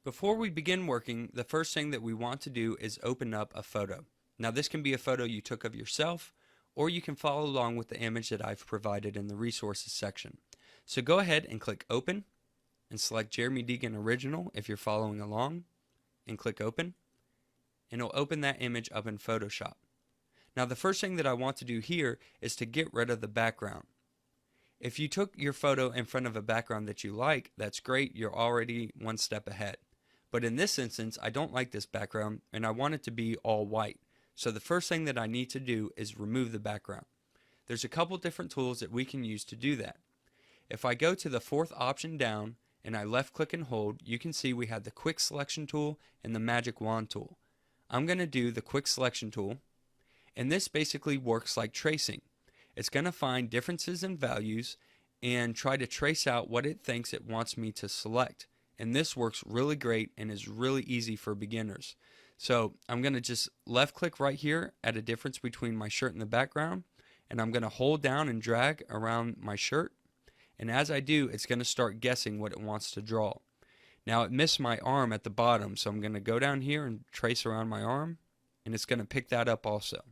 Before we begin working, the first thing that we want to do is open up a photo. Now this can be a photo you took of yourself, or you can follow along with the image that I've provided in the resources section. So go ahead and click open and select Jeremy Deegan Original if you're following along, and click open, and it'll open that image up in Photoshop. Now the first thing that I want to do here is to get rid of the background. If you took your photo in front of a background that you like, that's great, you're already one step ahead. But in this instance, I don't like this background and I want it to be all white. So the first thing that I need to do is remove the background. There's a couple different tools that we can use to do that. If I go to the fourth option down and I left click and hold, you can see we have the quick selection tool and the magic wand tool. I'm going to do the quick selection tool, and this basically works like tracing. It's going to find differences in values and try to trace out what it thinks it wants me to select. And this works really great and is really easy for beginners. So I'm going to just left click right here at a difference between my shirt and the background, and I'm going to hold down and drag around my shirt, and as I do, it's going to start guessing what it wants to draw. Now it missed my arm at the bottom, so I'm going to go down here and trace around my arm, and it's going to pick that up also.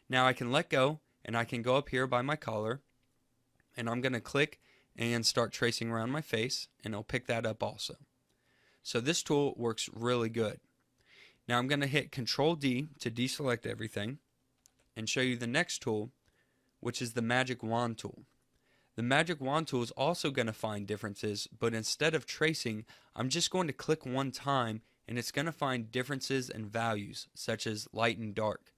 Now I can let go and I can go up here by my collar, and I'm going to click and start tracing around my face, and it'll pick that up also. So this tool works really good. Now I'm going to hit Control D to deselect everything and show you the next tool, which is the Magic Wand tool. The Magic Wand tool is also going to find differences, but instead of tracing, I'm just going to click one time and it's going to find differences in values such as light and dark.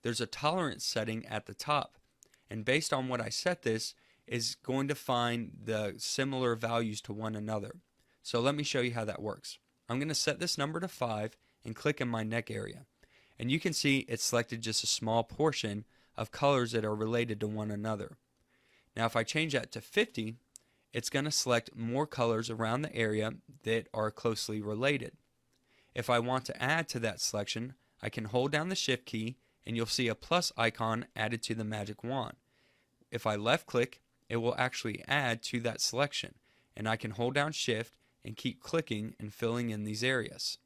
There's a tolerance setting at the top, and based on what I set this is going to find the similar values to one another. So let me show you how that works. I'm going to set this number to 5 and click in my neck area, and you can see it selected just a small portion of colors that are related to one another. Now if I change that to 50, it's going to select more colors around the area that are closely related. If I want to add to that selection, I can hold down the shift key and you'll see a plus icon added to the magic wand. If I left click, it will actually add to that selection, and I can hold down shift and keep clicking and filling in these areas.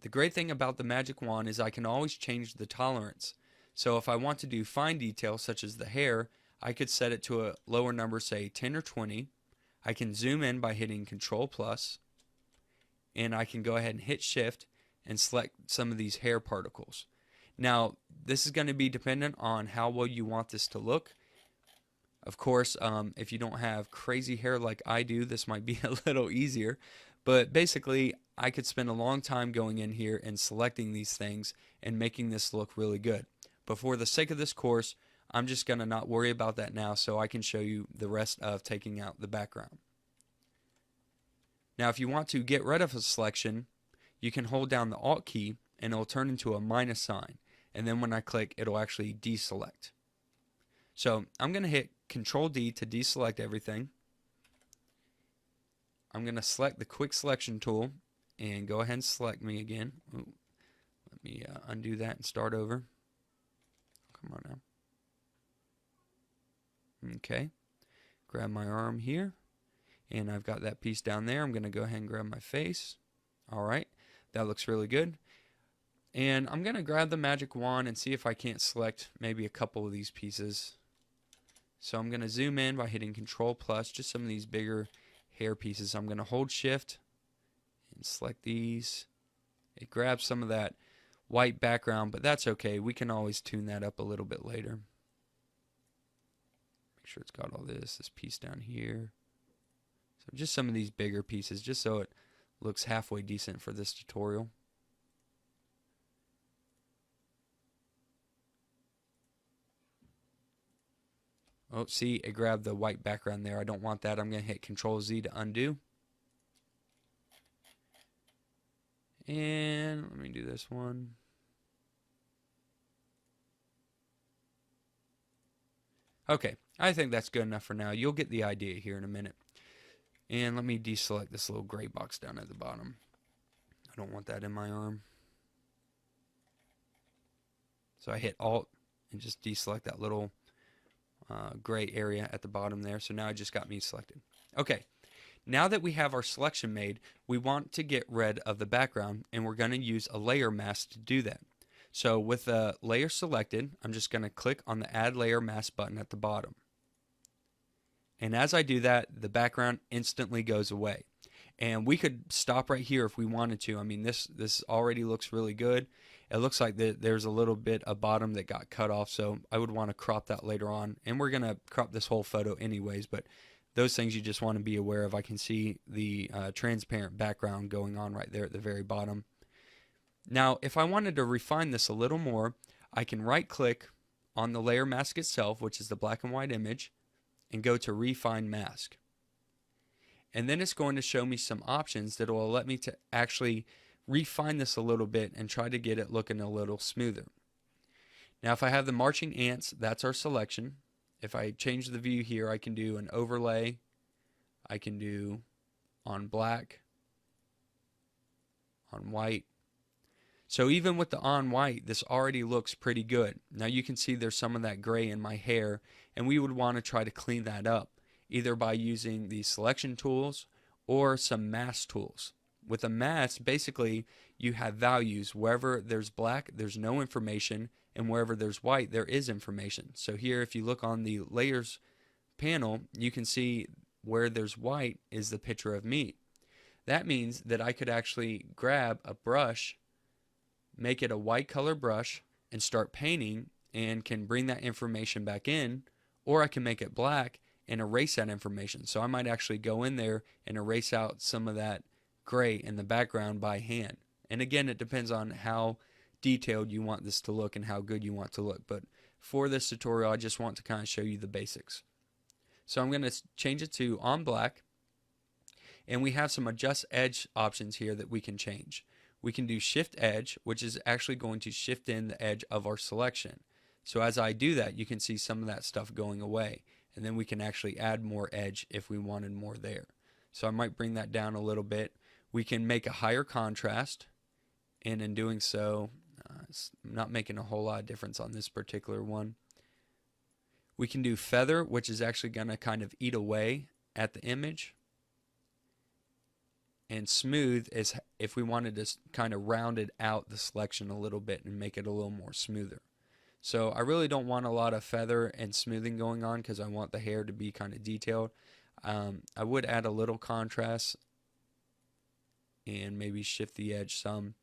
The great thing about the magic wand is I can always change the tolerance. So if I want to do fine detail such as the hair, I could set it to a lower number, say 10 or 20. I can zoom in by hitting Control plus, and I can go ahead and hit shift and select some of these hair particles. Now this is going to be dependent on how well you want this to look. Of course, if you don't have crazy hair like I do, this might be a little easier. But basically, I could spend a long time going in here and selecting these things and making this look really good. But for the sake of this course, I'm just going to not worry about that now so I can show you the rest of taking out the background. Now if you want to get rid of a selection, you can hold down the Alt key and it'll turn into a minus sign. And then when I click, it'll actually deselect. So I'm going to hit Control D to deselect everything. I'm going to select the quick selection tool and go ahead and select me again. Ooh, let me undo that and start over. Come on now. Okay, grab my arm here, and I've got that piece down there. I'm going to go ahead and grab my face. Alright, that looks really good. And I'm going to grab the magic wand and see if I can't select maybe a couple of these pieces. So I'm going to zoom in by hitting Control plus, just some of these bigger hair pieces. I'm going to hold shift and select these. It grabs some of that white background, but that's okay. We can always tune that up a little bit later. Make sure it's got all this piece down here. So just some of these bigger pieces, just so it looks halfway decent for this tutorial. Oh, see, it grabbed the white background there. I don't want that. I'm going to hit Control Z to undo. And let me do this one. Okay, I think that's good enough for now. You'll get the idea here in a minute. And let me deselect this little gray box down at the bottom. I don't want that in my arm. So I hit Alt and just deselect that little gray area at the bottom there. So now I just got me selected. Okay, Now that we have our selection made, we want to get rid of the background, and we're going to use a layer mask to do that. So with the layer selected, I'm just going to click on the Add Layer Mask button at the bottom. And as I do that, the background instantly goes away. And we could stop right here if we wanted to. I mean, this already looks really good. It looks like there's a little bit of bottom that got cut off, so I would want to crop that later on. And we're going to crop this whole photo anyways, but those things you just want to be aware of. I can see the transparent background going on right there at the very bottom. Now, if I wanted to refine this a little more, I can right-click on the layer mask itself, which is the black and white image, and go to Refine Mask. And then it's going to show me some options that will let me to actually refine this a little bit and try to get it looking a little smoother. Now if I have the marching ants, that's our selection. If I change the view here, I can do an overlay. I can do on black, on white. So even with the on white, this already looks pretty good. Now you can see there's some of that gray in my hair, and we would want to try to clean that up, either by using the selection tools or some mask tools. With a mask, basically you have values. Wherever there's black, there's no information, and wherever there's white, there is information. So here, if you look on the layers panel, you can see where there's white is the picture of me. That means that I could actually grab a brush, make it a white color brush, and start painting, and can bring that information back in, or I can make it black and erase that information. So I might actually go in there and erase out some of that gray in the background by hand. And again, it depends on how detailed you want this to look and how good you want to look. But for this tutorial, I just want to kind of show you the basics. So I'm going to change it to on black, and we have some adjust edge options here that we can change. We can do shift edge, which is actually going to shift in the edge of our selection. So as I do that, you can see some of that stuff going away, and then we can actually add more edge if we wanted more there. So I might bring that down a little bit. We can make a higher contrast, and in doing so, it's not making a whole lot of difference on this particular one. We can do feather, which is actually going to kind of eat away at the image. And smooth is if we wanted to kind of round it out the selection a little bit and make it a little more smoother. So I really don't want a lot of feather and smoothing going on because I want the hair to be kind of detailed. I would add a little contrast and maybe shift the edge some.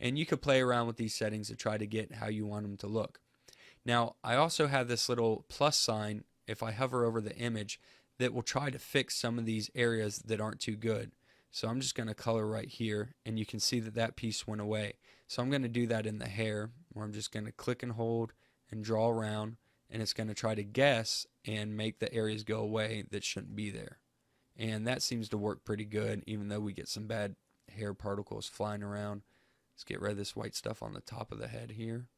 And you could play around with these settings to try to get how you want them to look. Now I also have this little plus sign if I hover over the image that will try to fix some of these areas that aren't too good. So I'm just going to color right here, and you can see that that piece went away. So I'm going to do that in the hair, where I'm just going to click and hold and draw around, and it's going to try to guess and make the areas go away that shouldn't be there. And that seems to work pretty good, even though we get some bad hair particles flying around. Let's get rid of this white stuff on the top of the head here.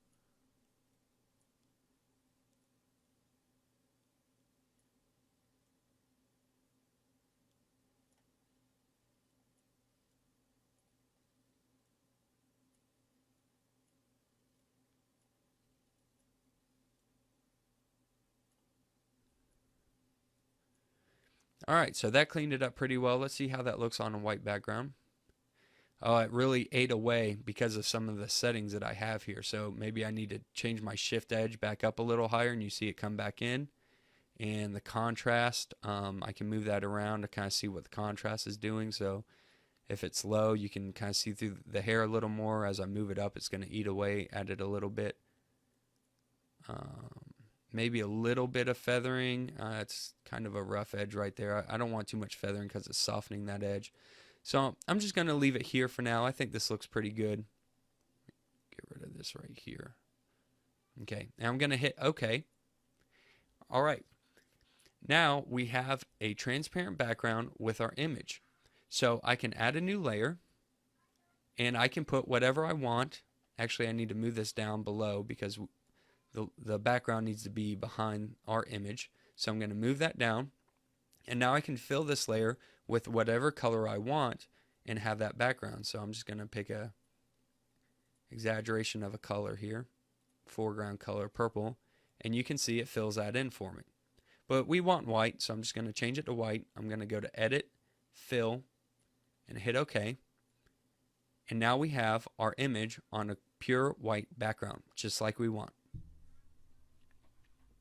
Alright, so that cleaned it up pretty well. Let's see how that looks on a white background. Oh, it really ate away because of some of the settings that I have here. So maybe I need to change my shift edge back up a little higher, and you see it come back in. And the contrast, I can move that around to kind of see what the contrast is doing. So if it's low, you can kind of see through the hair a little more. As I move it up, it's going to eat away at it a little bit. Maybe a little bit of feathering. It's kind of a rough edge right there. I don't want too much feathering because it's softening that edge. So I'm just going to leave it here for now. I think this looks pretty good. Get rid of this right here. Okay, now I'm going to hit OK. All right. Now we have a transparent background with our image. So I can add a new layer, and I can put whatever I want. Actually, I need to move this down below because the background needs to be behind our image. So I'm going to move that down, and now I can fill this layer with whatever color I want and have that background. So I'm just going to pick a exaggeration of a color here, foreground color purple, and you can see it fills that in for me. But we want white, so I'm just going to change it to white. I'm going to go to Edit fill, and hit OK. And now we have our image on a pure white background, just like we want.